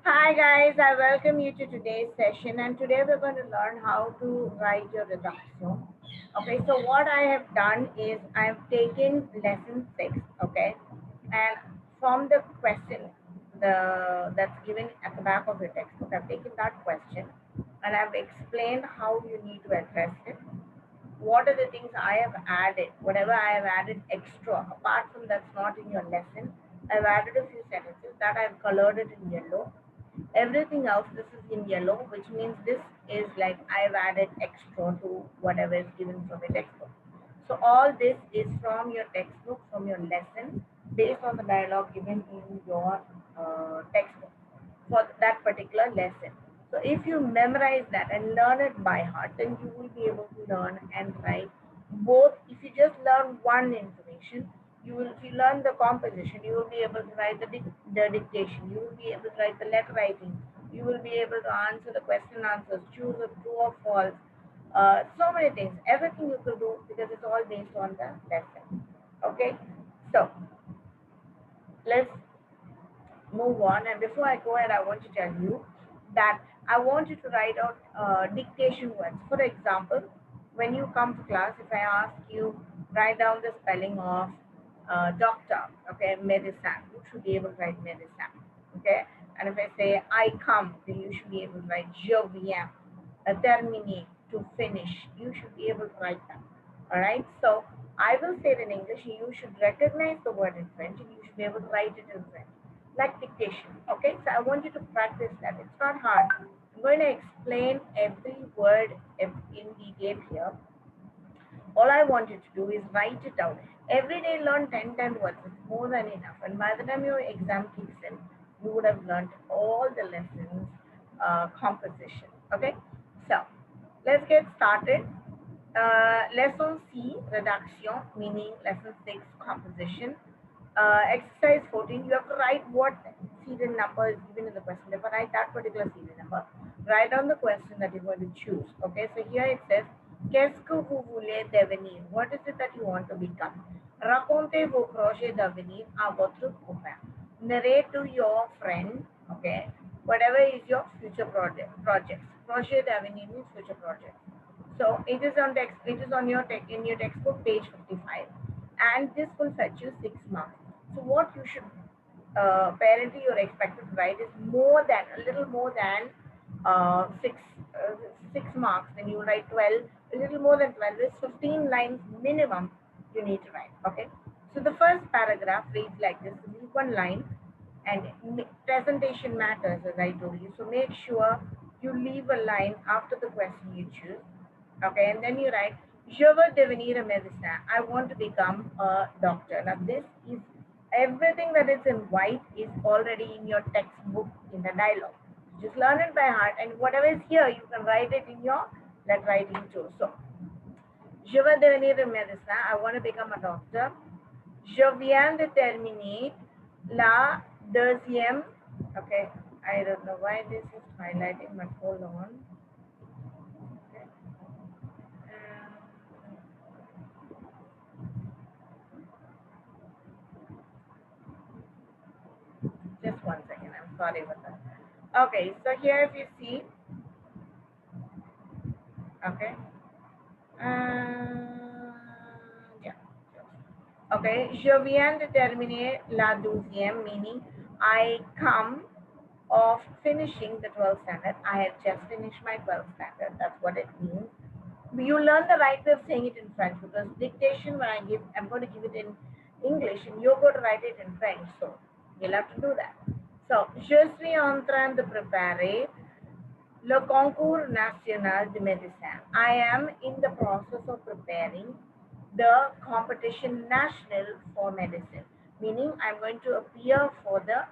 Hi guys, I welcome you to today's session, and today we're going to learn how to write your rédaction. Okay, so what I have done is I've taken lesson 6, okay, and from the question that's given at the back of your textbook, I've taken that question and I've explained how you need to address it. What are the things I have added, whatever I have added extra, apart from that's not in your lesson, I've added a few sentences that I've colored it in yellow. Everything else, this is in yellow, which means this is like I've added extra to whatever is given from your textbook. So all this is from your textbook, from your lesson, based on the dialogue given in your textbook for that particular lesson. So if you memorize that and learn it by heart, then you will be able to learn and write both. If you just learn one information, if you learn the composition, you will be able to write the dictation, you will be able to write the letter writing, you will be able to answer the question answers, choose a true or false, so many things, everything you could do because it's all based on the lesson. Okay, so let's move on. And before I go ahead, I want to tell you that I want you to write out dictation words. For example, when you come to class, if I ask you write down the spelling of doctor, okay, medicine, you should be able to write medicine, okay. And if I say I come, then you should be able to write je viens, terminer, to finish. You should be able to write that. All right. So I will say it in English. You should recognize the word in French, and you should be able to write it in French like dictation. Okay, so I want you to practice that. It's not hard. I'm going to explain every word in detail here. All I want you to do is write it out. Every day learn 10 words. It's more than enough. And by the time your exam kicks in, you would have learned all the lessons composition. Okay, so let's get started. Lesson C, rédaction, meaning lesson 6, composition. Exercise 14, you have to write what serial number is given in the question. If I write that particular serial number, write down the question that you're going to choose. Okay, so here it says, Qu'est-ce que vous voulez devenir? What is it that you want to become? Racontez vos projets d'avenir à votre copain. Narrate to your friend, okay, whatever is your future projects. Projet d'avenir means future project. So it is on text. It is on your in your textbook, page 55, and this will fetch you 6 marks. So what you should apparently you're expected to write is more than a little more than six uh, 6 marks. Then you write 12. A little more than 12 is 15 lines minimum you need to write. Okay. So the first paragraph reads like this: leave one line, and presentation matters, as I told you. So make sure you leave a line after the question you choose. Okay, and then you write, Je veux devenir un médecin. I want to become a doctor. Now this is everything that is in white is already in your textbook in the dialogue. Just learn it by heart, and whatever is here, you can write it in your letter writing too. So, Je veux devenir un médecin. I want to become a doctor. Je viens de terminer la deuxième. Okay, I don't know why this is highlighting, but hold on. Okay. Just one second. I'm sorry about that. Okay, so here if you see, okay, yeah, okay, je viens de terminer la douzième, meaning I come of finishing the 12th standard. I have just finished my 12th standard. That's what it means. You learn the right way of saying it in French, because dictation, when I'm going to give it in English, and you're going to write it in French. So you'll have to do that. So, je suis en train de préparer le concours national de médecine. I am in the process of preparing the competition national for medicine, meaning I'm going to appear for the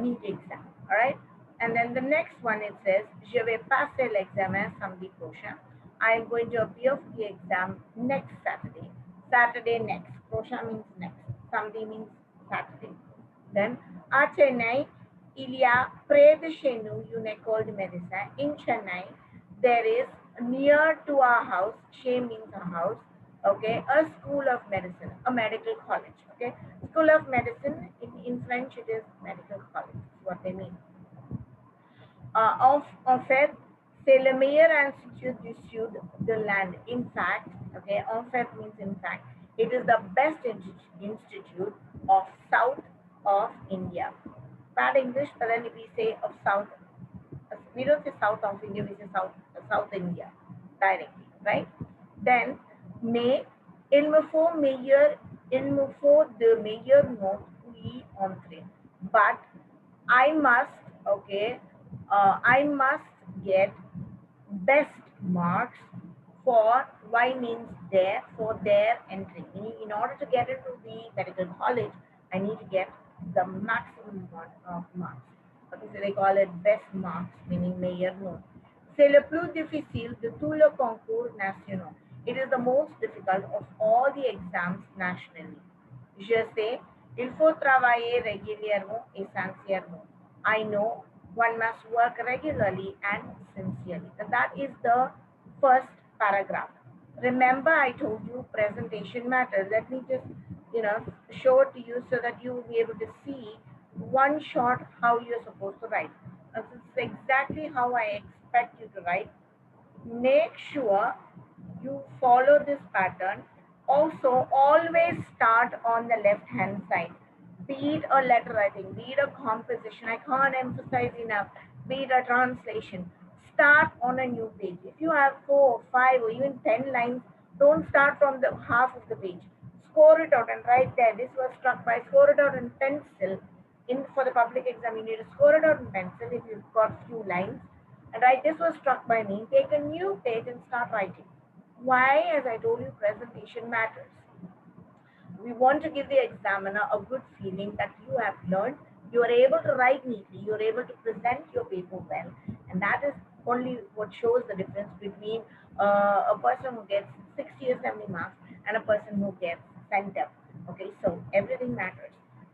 NEET exam. All right. And then the next one, it says, je vais passer l'examen samedi prochain. I'm going to appear for the exam next Saturday. Saturday next. Prochain means next. Samedi means Saturday. Then, à Chennai, il y a près de chez nous une école de médecin. In Chennai, there is near to our house, Che means a house, okay, a school of medicine, a medical college, okay. School of medicine, in French it is medical college, is what they mean. En fait, c'est le meilleur institut du sud de l'Inde. In fact, okay, en fait means in fact, it is the best institute of south of India. Bad English, but then if we say of south, we don't say south of India, we say south India directly, right? Then, mais il me faut de meilleures notes pour y entrer. But I must, okay, I must get best marks for Y means there for their entry. Meaning, in order to get into the medical college, I need to get the maximum amount of marks. Okay, so they call it best marks, meaning meilleur nom. C'est le plus difficile de tous les concours nationaux. It is the most difficult of all the exams nationally. Je sais, il faut travailler régulièrement et sincèrement. I know one must work regularly and sincerely. And that is the first paragraph. Remember, I told you presentation matters. Let me just, show it to you so that you will be able to see one shot how you're supposed to write. This is exactly how I expect you to write. Make sure you follow this pattern. Also, always start on the left hand side. Be it a letter writing, be it a composition, I can't emphasize enough, be it a translation. Start on a new page. If you have 4 or 5 or even 10 lines, don't start from the half of the page. Score it out and write there. This was struck by, score it out in pencil. For the public exam, you need to score it out in pencil if you've got few lines. And write, this was struck by me. Take a new page and start writing. Why? As I told you, presentation matters. We want to give the examiner a good feeling that you have learned, you are able to write neatly, you are able to present your paper well, and that is only what shows the difference between a person who gets 60 or 70 marks and a person who gets center. Okay, so everything matters.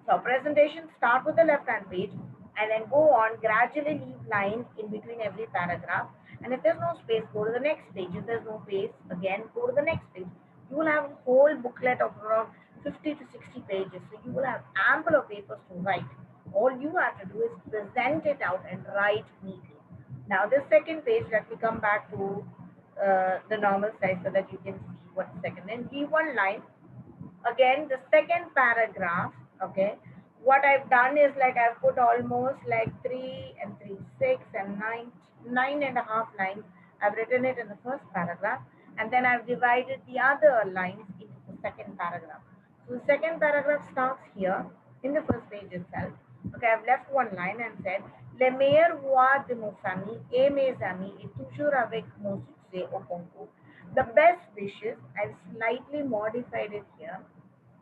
So presentation, start with the left hand page and then go on, gradually leave line in between every paragraph. And if there's no space, go to the next page. If there's no space, again, go to the next page. You will have a whole booklet of around 50 to 60 pages. So you will have ample of papers to write. All you have to do is present it out and write neatly. Now, the second page, let me come back to the normal size so that you can see what's second. And give one line. Again, the second paragraph, okay, what I've done is like I've put almost like 3 and 3, 6 and 9.5 lines. I've written it in the first paragraph, and then I've divided the other lines into the second paragraph. So the second paragraph starts here in the first page itself. Okay, I've left one line and said, Le meilleur voix de mon famille et mes amis est toujours avec mon succès au concours. The best wishes, I've slightly modified it here.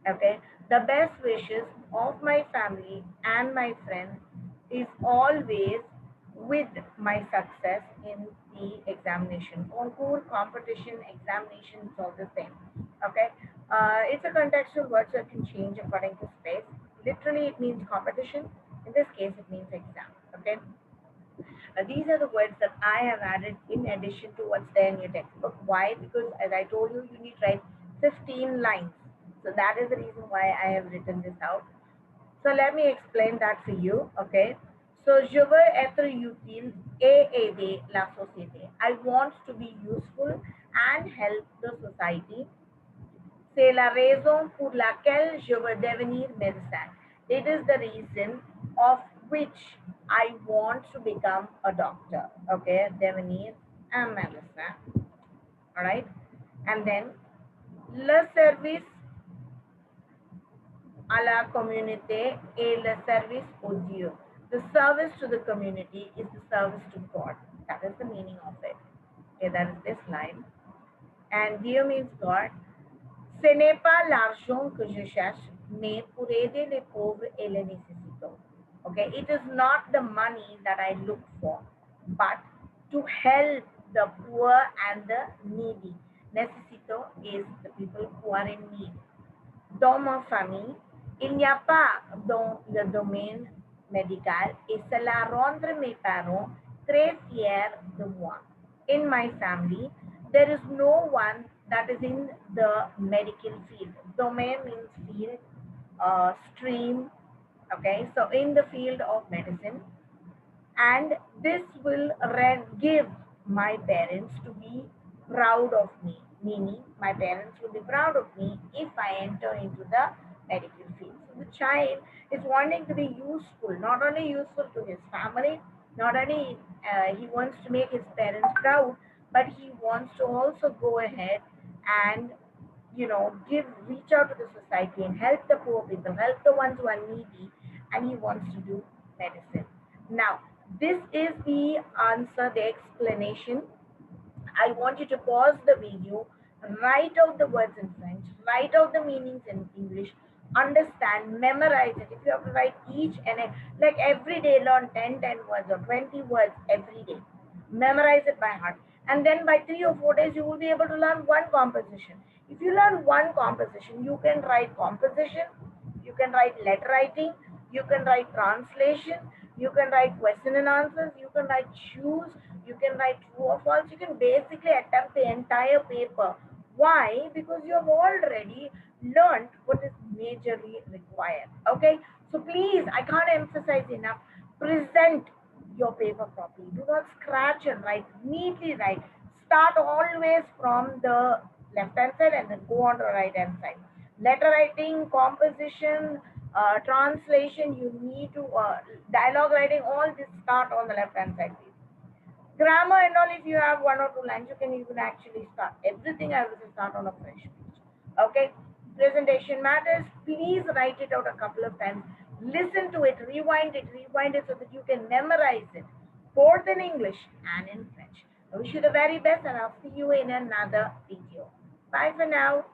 Okay, the best wishes of my family and my friends is always with my success in the examination. Concours, competition, examination, it's all the same. Okay, it's a contextual word, so it can change according to space. Literally, it means competition. In this case, it means exam. Okay. These are the words that I have added in addition to what's there in your textbook. Why? Because as I told you, you need to write 15 lines. So that is the reason why I have written this out. So let me explain that for you. Okay. So, je veux être utile et aider la société. I want to be useful and help the society. C'est la raison pour laquelle je veux devenir médecin. It is the reason of which I want to become a doctor. Okay, devenir un médecin. All right, and then le service à la communauté et le service au Dieu. The service to the community is the service to God. That is the meaning of it. Okay, that is this line. And Dieu means God. Ce n'est pas l'argent que je cherche, mais pour aider les pauvres et les nécessiteux. Okay, it is not the money that I look for, but to help the poor and the needy. Nécessiteux is the people who are in need. Dans ma famille, il n'y a pas dans le domaine médical et cela rend mes parents très fiers de moi. In my family, there is no one that is in the medical field. Domain means field, stream. Okay, so in the field of medicine, and This will give my parents to be proud of me, meaning my parents will be proud of me if I enter into the medical field. So the child is wanting to be useful, not only useful to his family, not only he wants to make his parents proud, but he wants to also go ahead and give reach out to the society and help the poor people, help the ones who are needy, and he wants to do medicine. Now, this is the answer, the explanation. I want you to pause the video, write out the words in French, write out the meanings in English, understand, memorize it. If you have to write each like every day, learn 10 words or 20 words every day. Memorize it by heart. And then by 3 or 4 days, you will be able to learn one composition. If you learn one composition, you can write composition, you can write letter writing, you can write translation, you can write question and answers, you can write choose, you can write true or false. You can basically attempt the entire paper. Why? Because you have already learned what is majorly required. Okay, so please, I can't emphasize enough, present your paper properly. Do not scratch and write, neatly write. Start always from the left hand side and then go on to the right hand side. Letter writing, composition, translation, you need to dialogue writing, all this start on the left hand side. Grammar and all, if you have 1 or 2 lines, you can even actually start. Everything I will start on a fresh page. Okay. Presentation matters. Please write it out a couple of times. Listen to it, rewind it so that you can memorize it, both in English and in French. I wish you the very best, and I'll see you in another video. Bye for now.